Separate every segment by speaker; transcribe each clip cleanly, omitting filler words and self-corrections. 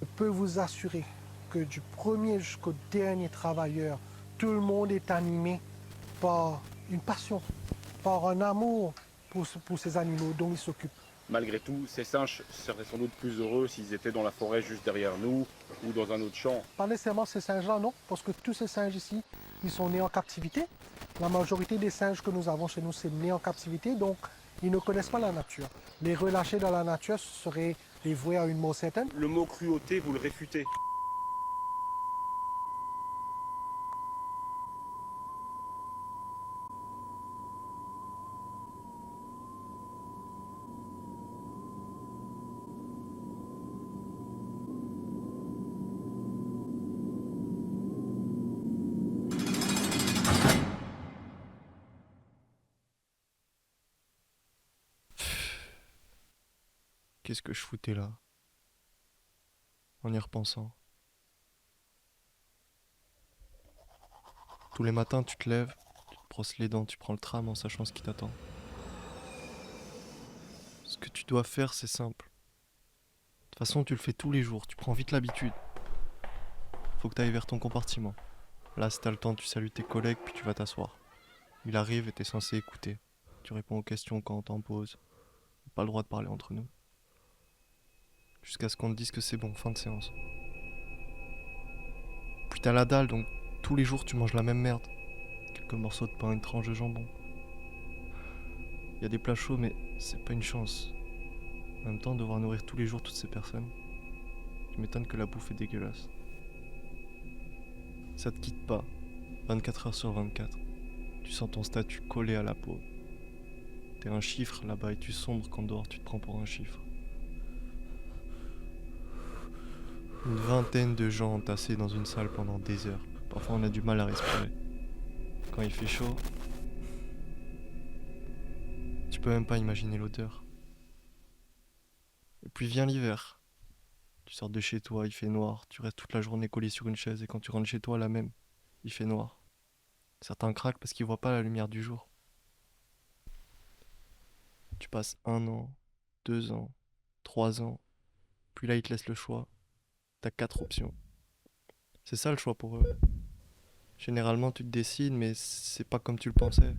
Speaker 1: Je peux vous assurer que du premier jusqu'au dernier travailleur, tout le monde est animé par une passion, par un amour pour ces animaux dont ils s'occupent.
Speaker 2: Malgré tout, ces singes seraient sans doute plus heureux s'ils étaient dans la forêt juste derrière nous ou dans un autre champ.
Speaker 1: Pas nécessairement ces singes-là, non, parce que tous ces singes ici, ils sont nés en captivité. La majorité des singes que nous avons chez nous, c'est nés en captivité, donc ils ne connaissent pas la nature. Les relâcher dans la nature serait les vouer à une mort certaine.
Speaker 2: Le mot cruauté, vous le réfutez.
Speaker 3: Qu'est-ce que je foutais là? En y repensant. Tous les matins, tu te lèves, tu te brosses les dents, tu prends le tram en sachant ce qui t'attend. Ce que tu dois faire, c'est simple. De toute façon, tu le fais tous les jours, tu prends vite l'habitude. Faut que tu ailles vers ton compartiment. Là, si t'as le temps, tu salues tes collègues, puis tu vas t'asseoir. Il arrive et t'es censé écouter. Tu réponds aux questions quand on t'en pose. Pas le droit de parler entre nous. Jusqu'à ce qu'on te dise que c'est bon, fin de séance. Puis t'as la dalle, donc tous les jours tu manges la même merde. Quelques morceaux de pain, une tranche de jambon. Y a des plats chauds, mais c'est pas une chance. En même temps, devoir nourrir tous les jours toutes ces personnes, je m'étonne que la bouffe est dégueulasse. Ça te quitte pas, 24 heures sur 24. Tu sens ton statut collé à la peau. T'es un chiffre là-bas et tu sombres quand dehors tu te prends pour un chiffre. Une vingtaine de gens entassés dans une salle pendant des heures. Parfois on a du mal à respirer. Quand il fait chaud, tu peux même pas imaginer l'odeur. Et puis vient l'hiver. Tu sors de chez toi, il fait noir, tu restes toute la journée collé sur une chaise et quand tu rentres chez toi, la même, il fait noir. Certains craquent parce qu'ils voient pas la lumière du jour. Tu passes 1 an, 2 ans, 3 ans, puis là ils te laissent le choix. T'as 4 options. C'est ça le choix pour eux. Généralement tu te décides mais c'est pas comme tu le pensais.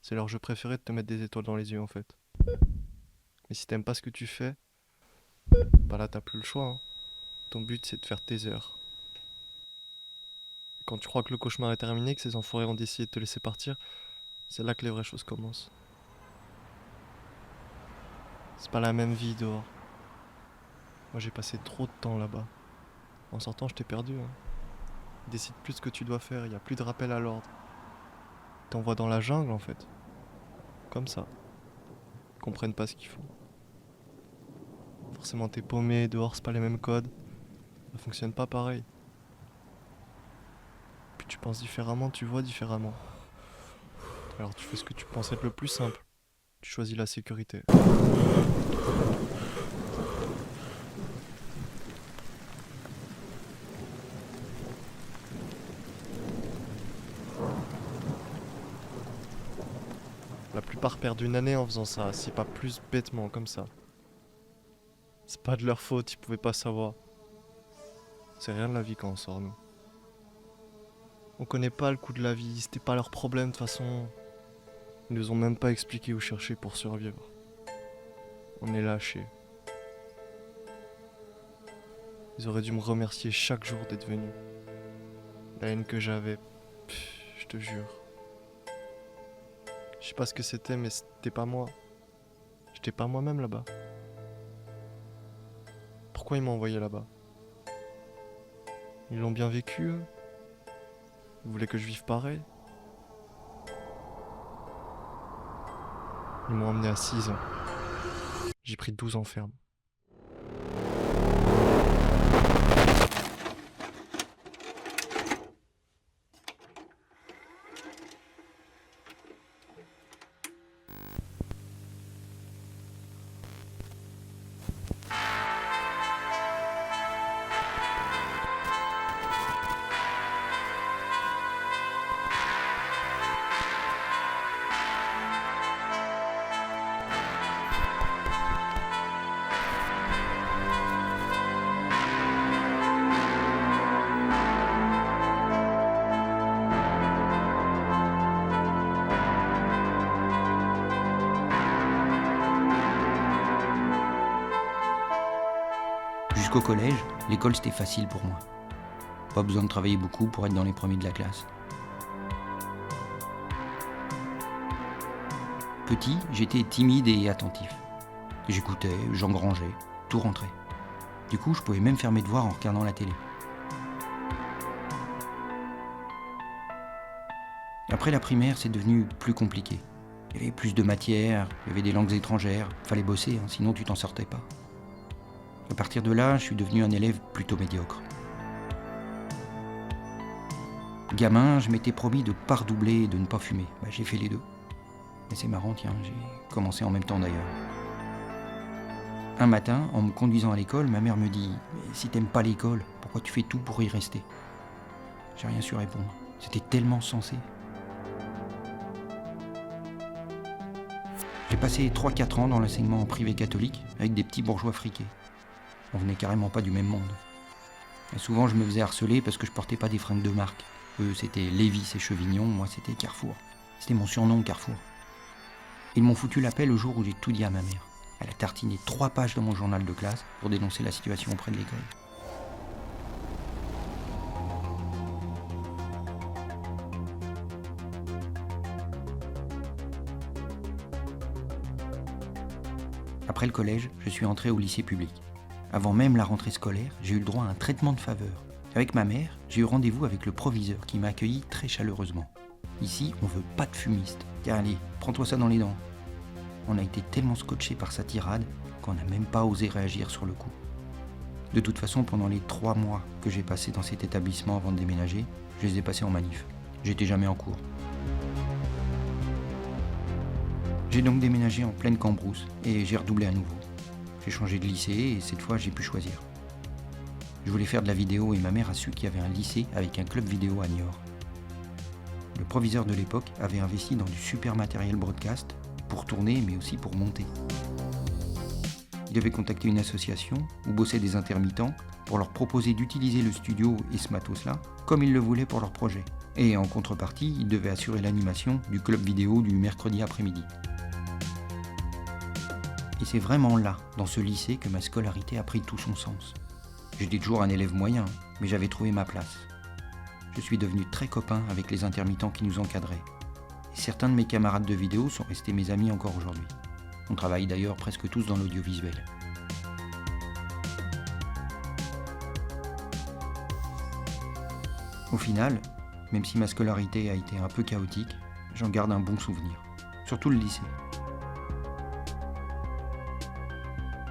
Speaker 3: C'est leur jeu préféré de te mettre des étoiles dans les yeux en fait. Mais si t'aimes pas ce que tu fais, bah là t'as plus le choix, hein. Ton but c'est de faire tes heures. Quand tu crois que le cauchemar est terminé, que ces enfoirés ont décidé de te laisser partir, c'est là que les vraies choses commencent. C'est pas la même vie dehors. Moi j'ai passé trop de temps là-bas. En sortant je t'ai perdu, hein. Décide plus ce que tu dois faire, y a plus de rappel à l'ordre. T'envoies dans la jungle en fait. Comme ça. Ils comprennent pas ce qu'ils font. Forcément t'es paumé, dehors c'est pas les mêmes codes. Ça fonctionne pas pareil. Puis tu penses différemment, tu vois différemment. Alors tu fais ce que tu penses être le plus simple. Tu choisis la sécurité. La plupart perdent une année en faisant ça, si pas plus bêtement comme ça. C'est pas de leur faute, ils pouvaient pas savoir. C'est rien de la vie quand on sort, nous. On connaît pas le coût de la vie, c'était pas leur problème de toute façon. Ils nous ont même pas expliqué où chercher pour survivre. On est lâchés. Ils auraient dû me remercier chaque jour d'être venus. La haine que j'avais, je te jure. Je sais pas ce que c'était, mais c'était pas moi. J'étais pas moi-même là-bas. Pourquoi ils m'ont envoyé là-bas? Ils l'ont bien vécu, eux? Ils voulaient que je vive pareil? Ils m'ont emmené à 6 ans. J'ai pris 12 ans ferme.
Speaker 4: Jusqu'au collège, l'école c'était facile pour moi. Pas besoin de travailler beaucoup pour être dans les premiers de la classe. Petit, j'étais timide et attentif. J'écoutais, j'engrangeais, tout rentrait. Du coup, je pouvais même faire mes devoirs en regardant la télé. Après la primaire, c'est devenu plus compliqué. Il y avait plus de matières, il y avait des langues étrangères, fallait bosser, sinon tu t'en sortais pas. À partir de là, je suis devenu un élève plutôt médiocre. Gamin, je m'étais promis de ne pas redoubler et de ne pas fumer. J'ai fait les deux. Mais c'est marrant, tiens, j'ai commencé en même temps d'ailleurs. Un matin, en me conduisant à l'école, ma mère me dit « Mais si t'aimes pas l'école, pourquoi tu fais tout pour y rester ?» J'ai rien su répondre. C'était tellement sensé. J'ai passé 3-4 ans dans l'enseignement privé catholique avec des petits bourgeois friqués. On venait carrément pas du même monde. Et souvent, je me faisais harceler parce que je portais pas des fringues de marque. Eux, c'était Lévis et Chevignon, moi, c'était Carrefour. C'était mon surnom, Carrefour. Ils m'ont foutu la paix le jour où j'ai tout dit à ma mère. Elle a tartiné 3 pages dans mon journal de classe pour dénoncer la situation auprès de l'école. Après le collège, je suis entré au lycée public. Avant même la rentrée scolaire, j'ai eu le droit à un traitement de faveur. Avec ma mère, j'ai eu rendez-vous avec le proviseur qui m'a accueilli très chaleureusement. Ici, on veut pas de fumiste. Tiens, allez, prends-toi ça dans les dents. On a été tellement scotchés par sa tirade qu'on n'a même pas osé réagir sur le coup. De toute façon, pendant les 3 mois que j'ai passés dans cet établissement avant de déménager, je les ai passés en manif. J'étais jamais en cours. J'ai donc déménagé en pleine Cambrousse et j'ai redoublé à nouveau. J'ai changé de lycée et cette fois j'ai pu choisir. Je voulais faire de la vidéo et ma mère a su qu'il y avait un lycée avec un club vidéo à Niort. Le proviseur de l'époque avait investi dans du super matériel broadcast pour tourner mais aussi pour monter. Il avait contacté une association où bossaient des intermittents pour leur proposer d'utiliser le studio et ce matos-là comme ils le voulaient pour leur projet. Et en contrepartie, il devait assurer l'animation du club vidéo du mercredi après-midi. Et c'est vraiment là, dans ce lycée, que ma scolarité a pris tout son sens. J'étais toujours un élève moyen, mais j'avais trouvé ma place. Je suis devenu très copain avec les intermittents qui nous encadraient. Et certains de mes camarades de vidéo sont restés mes amis encore aujourd'hui. On travaille d'ailleurs presque tous dans l'audiovisuel. Au final, même si ma scolarité a été un peu chaotique, j'en garde un bon souvenir. Surtout le lycée.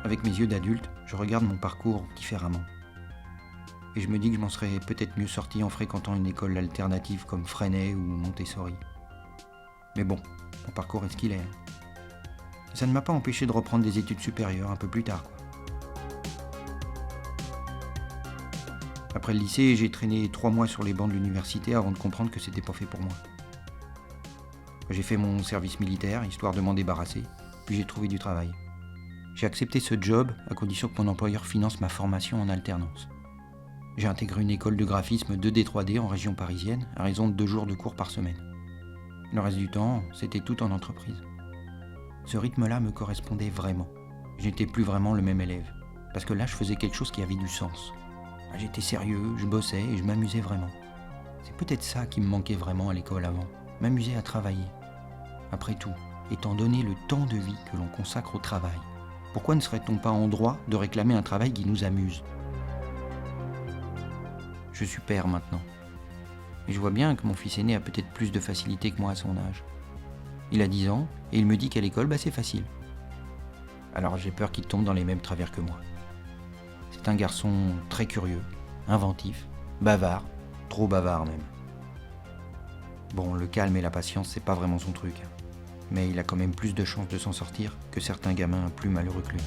Speaker 4: Avec mes yeux d'adulte, je regarde mon parcours différemment. Et je me dis que je m'en serais peut-être mieux sorti en fréquentant une école alternative comme Freinet ou Montessori. Mais bon, mon parcours est ce qu'il est. Ça ne m'a pas empêché de reprendre des études supérieures un peu plus tard, Après le lycée, j'ai traîné 3 mois sur les bancs de l'université avant de comprendre que c'était pas fait pour moi. J'ai fait mon service militaire, histoire de m'en débarrasser, puis j'ai trouvé du travail. J'ai accepté ce job à condition que mon employeur finance ma formation en alternance. J'ai intégré une école de graphisme 2D 3D en région parisienne à raison de 2 jours de cours par semaine. Le reste du temps, c'était tout en entreprise. Ce rythme-là me correspondait vraiment. Je n'étais plus vraiment le même élève, parce que là, je faisais quelque chose qui avait du sens. J'étais sérieux, je bossais et je m'amusais vraiment. C'est peut-être ça qui me manquait vraiment à l'école avant, m'amuser à travailler. Après tout, étant donné le temps de vie que l'on consacre au travail, pourquoi ne serait-on pas en droit de réclamer un travail qui nous amuse ? Je suis père maintenant. Et je vois bien que mon fils aîné a peut-être plus de facilité que moi à son âge. Il a 10 ans et il me dit qu'à l'école, c'est facile. Alors j'ai peur qu'il tombe dans les mêmes travers que moi. C'est un garçon très curieux, inventif, bavard, trop bavard même. Bon, le calme et la patience, c'est pas vraiment son truc. Mais il a quand même plus de chances de s'en sortir que certains gamins plus malheureux que lui.